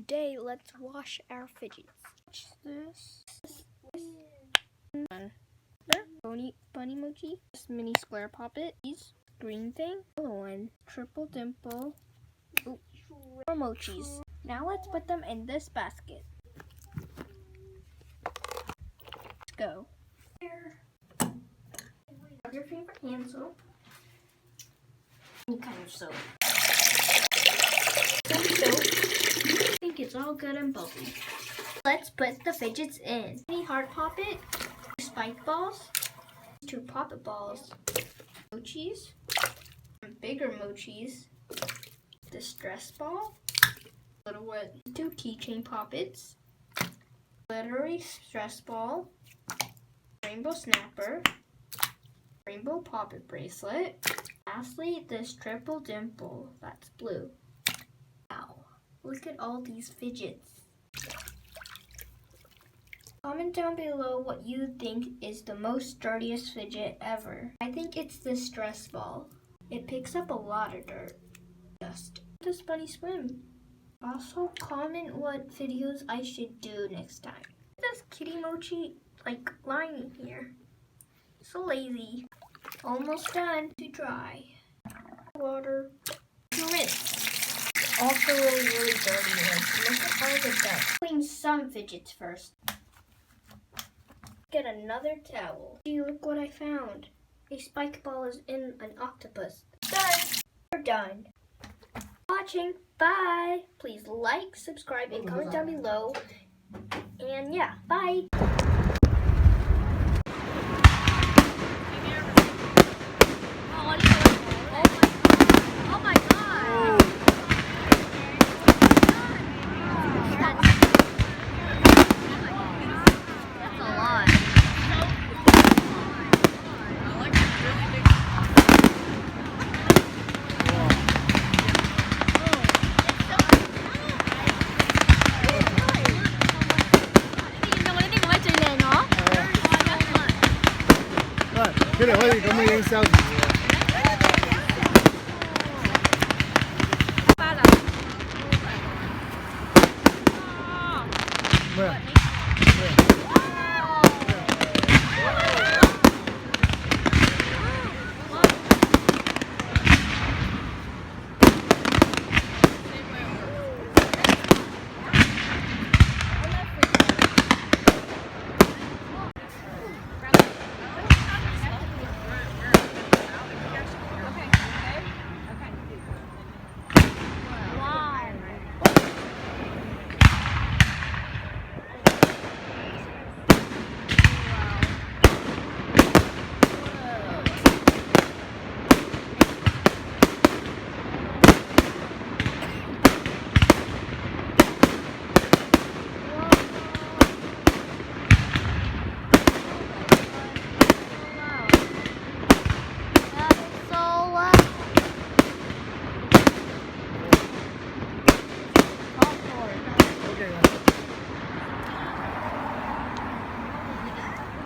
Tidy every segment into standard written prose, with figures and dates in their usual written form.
Today, let's wash our fidgets. Watch this. Bunny mochi. This mini square poppet. These green thing. Other one. Triple dimple. Ooh. More mochis. Now let's put them in this basket. Let's go. Grab your favorite hand soap. Any kind of soap. Some soap. I think it's all good and bubbly. Let's put the fidgets in. Mini heart poppet. Spike balls. 2 poppet balls. Mochis. Bigger mochis. Distress ball. Little what? 2 keychain poppets. Glittery stress ball. Rainbow snapper. Rainbow poppet bracelet. Lastly, this triple dimple that's blue. Wow, look at all these fidgets. Comment down below what you think is the most sturdiest fidget ever. I think it's this stress ball. It picks up a lot of dirt. Just this bunny swim. Also comment what videos I should do next time. This kitty mochi like lying here. So lazy. Almost done to dry. Water to rinse. Also really dirty ones. Look at all the dust. Clean some fidgets first. Get another towel. See, look what I found. A spike ball is in an octopus. Done. We're done. Watching. Bye. Please like, subscribe, and comment down below. And yeah, bye. Cái này可以咁樣影 selfie 嘅。咩啊？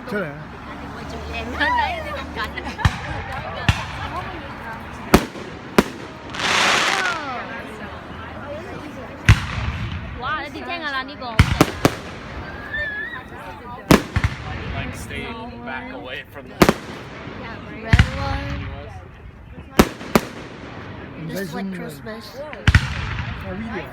出嚟啊！哇！你跌聽㗎啦呢個。Like staying back away from the red one. Just like Christmas. Oh, really?